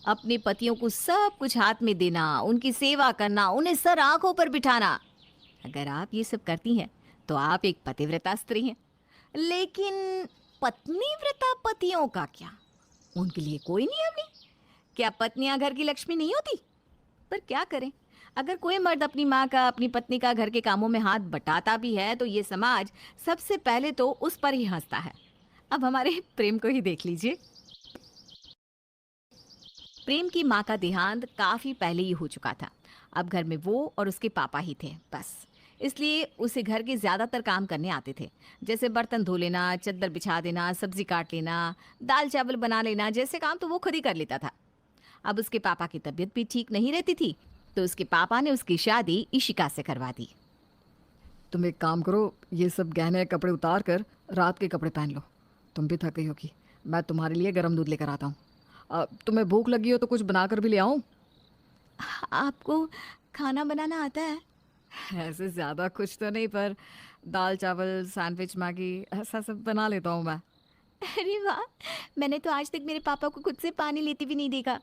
अपने पतियों को सब कुछ हाथ में देना, उनकी सेवा करना, उन्हें सर आंखों पर बिठाना। अगर आप ये सब करती हैं तो आप एक पतिव्रता स्त्री हैं। लेकिन पत्नी व्रता पतियों का क्या? उनके लिए कोई नियम नहीं। क्या पत्नियां घर की लक्ष्मी नहीं होती? पर क्या करें, अगर कोई मर्द अपनी माँ का, अपनी पत्नी का घर के कामों में हाथ बटाता भी है तो ये समाज सबसे पहले तो उस पर ही हंसता है। अब हमारे प्रेम को ही देख लीजिए। प्रेम की माँ का देहांत काफी पहले ही हो चुका था। अब घर में वो और उसके पापा ही थे बस। इसलिए उसे घर के ज्यादातर काम करने आते थे, जैसे बर्तन धो लेना, चद्दर बिछा देना, सब्जी काट लेना, दाल चावल बना लेना, जैसे काम तो वो खुद ही कर लेता था। अब उसके पापा की तबीयत भी ठीक नहीं रहती थी, तो उसके पापा ने उसकी शादी इशिका से करवा दी। तुम एक काम करो, ये सब गहने कपड़े उतार कर रात के कपड़े पहन लो। तुम भी थक गई होगी। मैं तुम्हारे लिए गर्म दूध लेकर आता हूँ। तुम्हें भूख लगी हो तो कुछ बनाकर भी ले आऊँ? आपको खाना बनाना आता है? ऐसे ज़्यादा कुछ तो नहीं, पर दाल चावल सैंडविच मैगी ऐसा सब बना लेता हूँ मैं। अरे वाह, मैंने तो आज तक मेरे पापा को खुद से पानी लेते भी नहीं देखा।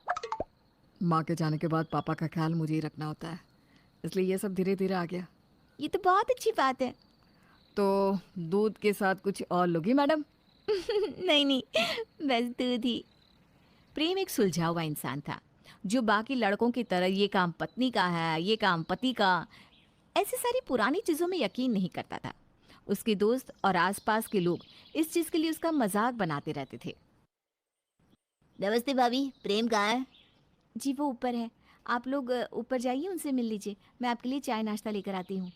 माँ के जाने के बाद पापा का ख्याल मुझे ही रखना होता है, इसलिए ये सब धीरे धीरे आ गया। ये तो बहुत अच्छी बात है। तो दूध के साथ कुछ और लोगी मैडम? नहीं नहीं, बस दूध ही। प्रेम एक सुलझा हुआ इंसान था, जो बाकी लड़कों की तरह ये काम पत्नी का है, ये काम पति का, ऐसी सारी पुरानी चीजों में यकीन नहीं करता था। उसके दोस्त और आसपास के लोग इस चीज के लिए उसका मजाक बनाते रहते थे। नमस्ते भाभी, प्रेम कहाँ है? जी वो ऊपर है, आप लोग ऊपर जाइए, उनसे मिल लीजिए। मैं आपके लिए चाय नाश्ता लेकर आती हूँ।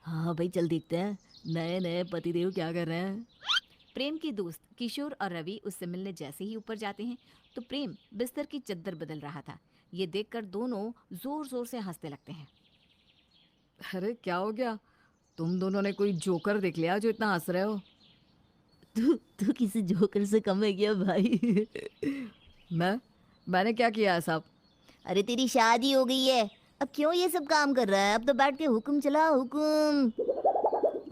हाँ भाई, चल देखते हैं नए नए पतिदेव क्या कर रहे हैं। प्रेम के दोस्त किशोर और रवि उससे मिलने जैसे ही ऊपर जाते हैं तो प्रेम बिस्तर की चद्दर बदल रहा था। ये देखकर दोनों जोर जोर से हंसने लगते हैं। अरे क्या हो गया? तुम दोनों ने कोई जोकर देख लिया जो इतना हंस रहे हो? तू तू किसी जोकर से कम है क्या भाई? मैंने क्या किया है साहब? अरे तेरी शादी हो गई है, अब क्यों ये सब काम कर रहा है? अब तो बैठ के हुक्म चला, हुक्म।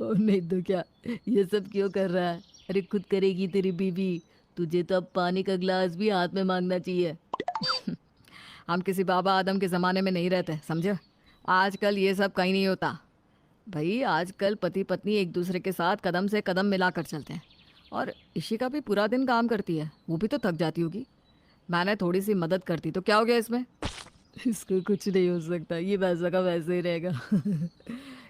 और नहीं तो क्या, ये सब क्यों कर रहा है? अरे खुद करेगी तेरी बीवी, तुझे तो अब पानी का गिलास भी हाथ में मांगना चाहिए। हम किसी बाबा आदम के ज़माने में नहीं रहते, समझे? आजकल ये सब कहीं नहीं होता भाई। आजकल पति पत्नी एक दूसरे के साथ कदम से कदम मिलाकर चलते हैं। और इशिका भी पूरा दिन काम करती है, वो भी तो थक जाती होगी। मैंने थोड़ी सी मदद करती तो क्या हो गया इसमें? इसको कुछ नहीं हो सकता, ये वैसा का वैसे ही रहेगा।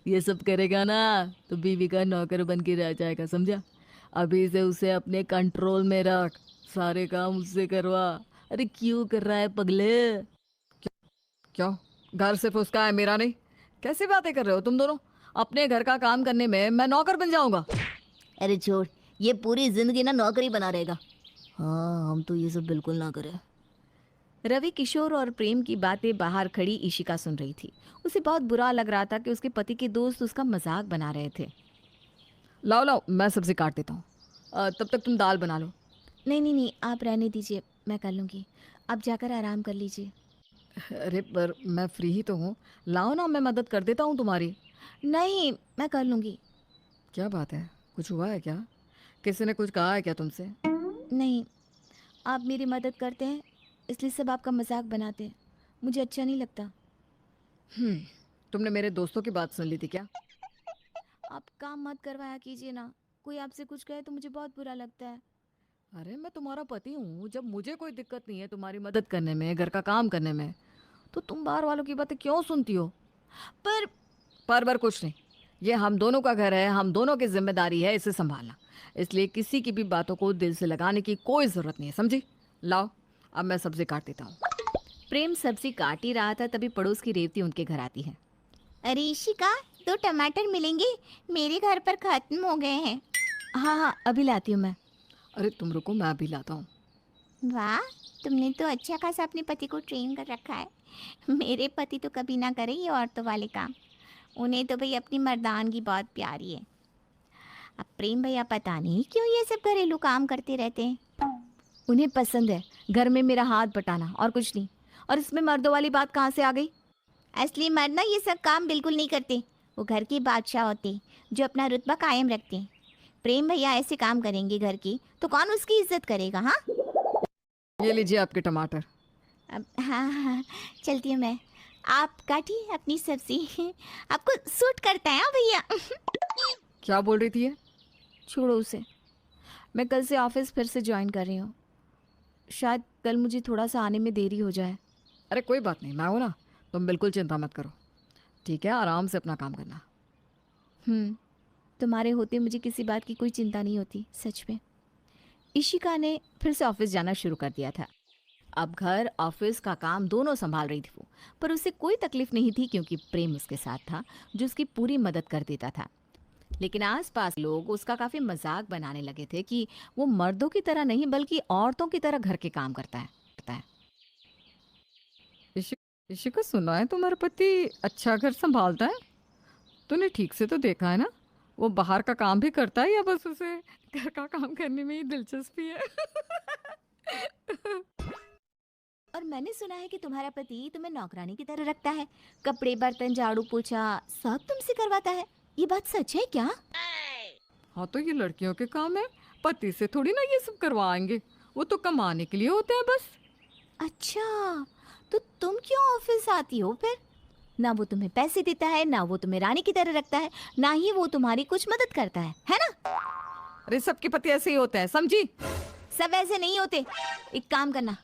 ये सब करेगा ना तो बीवी का नौकर बन के रह जाएगा, समझा? अभी से उसे अपने कंट्रोल में रख, सारे काम उससे करवा। अरे क्यों कर रहा है पगले? क्यों? घर सिर्फ उसका है, मेरा नहीं? कैसी बातें कर रहे हो तुम दोनों? अपने घर का काम करने में मैं नौकर बन जाऊंगा? अरे छोड़, ये पूरी जिंदगी ना नौकरी बना रहेगा। हाँ, हम तो ये सब बिल्कुल ना करें। रवि किशोर और प्रेम की बातें बाहर खड़ी इशिका सुन रही थी। उसे बहुत बुरा लग रहा था कि उसके पति के दोस्त उसका मजाक बना रहे थे। लाओ लाओ, मैं सब्जी काट देता हूँ। तब तक तुम दाल बना लो। नहीं नहीं नहीं, आप रहने दीजिए, मैं कर लूँगी। आप जाकर आराम कर लीजिए। अरे पर मैं फ्री ही तो हूँ। लाओ ना, मैं मदद कर देता हूँ तुम्हारी। नहीं, मैं कर लूँगी। क्या बात है, कुछ हुआ है क्या? किसी ने कुछ कहा है क्या तुमसे? नहीं, आप मेरी मदद करते हैं इसलिए सब आपका मजाक बनाते हैं, मुझे अच्छा नहीं लगता। तुमने मेरे दोस्तों की बात सुन ली थी क्या? आप काम मत करवाया कीजिए ना, कोई आपसे कुछ कहे तो मुझे बहुत बुरा लगता है। अरे मैं तुम्हारा पति हूँ, जब मुझे कोई दिक्कत नहीं है तुम्हारी मदद करने में, घर का काम करने में, तो तुम बाहर वालों की बातें क्यों सुनती हो? पर पर कुछ नहीं। ये हम दोनों का घर है, हम दोनों की जिम्मेदारी है इसे संभालना। इसलिए किसी की भी बातों को दिल से लगाने की कोई ज़रूरत नहीं है, समझी? लाओ, अब मैं सब्जी काट देता हूँ। प्रेम सब्जी काट ही रहा था तभी पड़ोस की रेवती उनके घर आती है। अरे इशिका, दो टमाटर मिलेंगे? मेरे घर पर खत्म हो गए हैं। हाँ हाँ, अभी लाती हूँ मैं। अरे तुम रुको, मैं अभी लाता हूँ। वाह, तुमने तो अच्छा खासा अपने पति को ट्रेन कर रखा है। मेरे पति तो कभी ना करे ये औरतों वाले काम। उन्हें तो भाई अपनी मर्दानगी बहुत प्यारी है। अब प्रेम भैया पता नहीं क्यों ये सब घरेलू काम करते रहते हैं। उन्हें पसंद है घर में मेरा हाथ बटाना, और कुछ नहीं। और इसमें मर्दों वाली बात कहाँ से आ गई? असली मर्द ना ये सब काम बिल्कुल नहीं करते। वो घर के बादशाह होते हैं, जो अपना रुतबा कायम रखते हैं। प्रेम भैया ऐसे काम करेंगे घर की तो कौन उसकी इज्जत करेगा? हाँ, ये लीजिए आपके टमाटर। अब हाँ हाँ चलती हूँ मैं। आप काटिए अपनी सब्जी। आपको सूट करता है हाँ भैया। क्या बोल रही थी ये? छोड़ो उसे। मैं कल से ऑफिस फिर से ज्वाइन कर रही हूँ। शायद कल मुझे थोड़ा सा आने में देरी हो जाए। अरे कोई बात नहीं, मैं हूँ ना, तुम बिल्कुल चिंता मत करो। ठीक है, आराम से अपना काम करना। तुम्हारे होते मुझे किसी बात की कोई चिंता नहीं होती, सच में। इशिका ने फिर से ऑफिस जाना शुरू कर दिया था। अब घर ऑफिस का काम दोनों संभाल रही थी वो, पर उसे कोई तकलीफ नहीं थी क्योंकि प्रेम उसके साथ था जो उसकी पूरी मदद कर देता था। लेकिन आसपास लोग उसका काफी मजाक बनाने लगे थे कि वो मर्दों की तरह नहीं बल्कि औरतों की तरह घर के काम करता है। इशिका, सुना है तुम्हारा पति अच्छा घर संभालता है? तूने ठीक से तो देखा है ना? वो बाहर का काम भी करता है या बस उसे घर का काम करने में ही दिलचस्पी है? और मैंने सुना है कि तुम्हारा पति तुम्हें नौकरानी की तरह रखता है, कपड़े बर्तन झाड़ू पोछा सब तुमसे करवाता है। ये बात सच है क्या? हाँ, तो ये लड़कियों के काम है, पति से थोड़ी ना ये सब करवाएंगे। वो तो कमाने के लिए होते हैं बस। अच्छा, तो तुम क्यों ऑफिस आती हो फिर? ना वो तुम्हें पैसे देता है, ना वो तुम्हें रानी की तरह रखता है, ना ही वो तुम्हारी कुछ मदद करता है ना? अरे सबके पति ऐसे ही होते हैं, समझी? सब ऐसे नहीं होते। एक काम करना,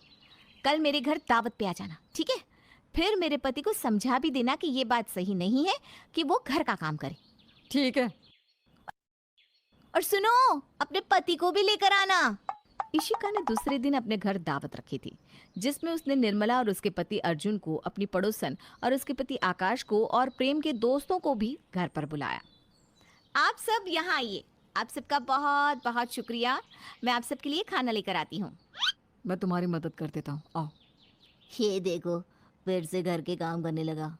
कल मेरे घर दावत पे आ जाना, ठीक है? फिर मेरे पति को समझा भी देना कि ये बात सही नहीं है कि वो घर का काम करे। ठीक है। और सुनो, अपने पति को भी लेकर आना। इशिका ने दूसरे दिन अपने घर दावत रखी थी, जिसमें उसने निर्मला और उसके पति अर्जुन को, अपनी पड़ोसन और उसके पति आकाश को और प्रेम के दोस्तों को भी घर पर बुलाया। आप सब यहाँ आइए। आप सबका बहुत बहुत शुक्रिया। मैं आप सबके लिए खाना लेकर आती हूँ। मैं तुम्हारी मदद कर देता हूँ, आओ। ये देखो, फिर से घर के काम करने लगा।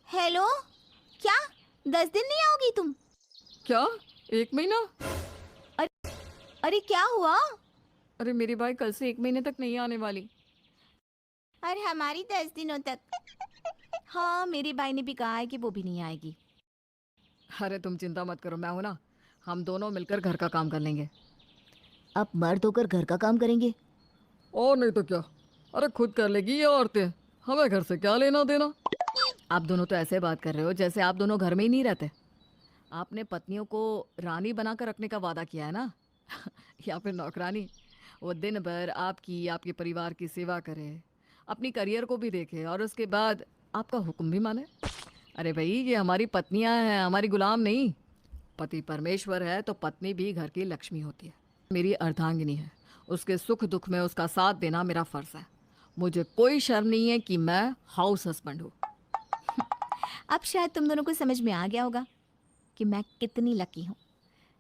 हेलो, क्या 10 दिन नहीं आओगी तुम? क्या 1 महीना? अरे क्या हुआ? अरे मेरी भाई कल से 1 महीने तक नहीं आने वाली। और हमारी 10 दिनों तक। हाँ, मेरी बाई ने भी कहा है कि वो भी नहीं आएगी। अरे तुम चिंता मत करो, मैं हूं ना, हम दोनों मिलकर घर का काम कर लेंगे। अब मर्द होकर घर का काम करेंगे? और नहीं तो क्या, अरे खुद कर लेगी ये औरतें, हमें घर से क्या लेना देना। आप दोनों तो ऐसे बात कर रहे हो जैसे आप दोनों घर में ही नहीं रहते। आपने पत्नियों को रानी बनाकर रखने का वादा किया है ना, या फिर नौकरानी। वो दिन भर आपकी, आपके परिवार की सेवा करे, अपनी करियर को भी देखे और उसके बाद आपका हुक्म भी माने। अरे भाई, ये हमारी पत्नियां हैं, हमारी गुलाम नहीं। पति परमेश्वर है तो पत्नी भी घर की लक्ष्मी होती है। मेरी अर्धांगिनी है, उसके सुख दुख में उसका साथ देना मेरा फर्ज है। मुझे कोई शर्म नहीं है कि मैं हाउस हस्बैंड हूँ। अब शायद तुम दोनों को समझ में आ गया होगा कि मैं कितनी लकी हूँ।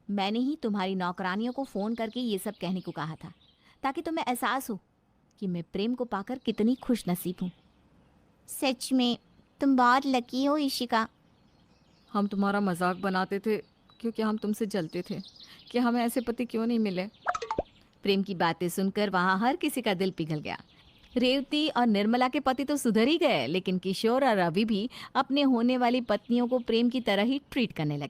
मैंने ही तुम्हारी नौकरानियों को फ़ोन करके ये सब कहने को कहा था, ताकि तुम्हें एहसास हो कि मैं प्रेम को पाकर कितनी खुश नसीब हूँ। सच में तुम बहुत लकी हो इशिका। हम तुम्हारा मजाक बनाते थे क्योंकि हम तुमसे जलते थे कि हमें ऐसे पति क्यों नहीं मिले। प्रेम की बातें सुनकर वहाँ हर किसी का दिल पिघल गया। रेवती और निर्मला के पति तो सुधर ही गए, लेकिन किशोर और रवि भी अपने होने वाली पत्नियों को प्रेम की तरह ही ट्रीट करने लगे।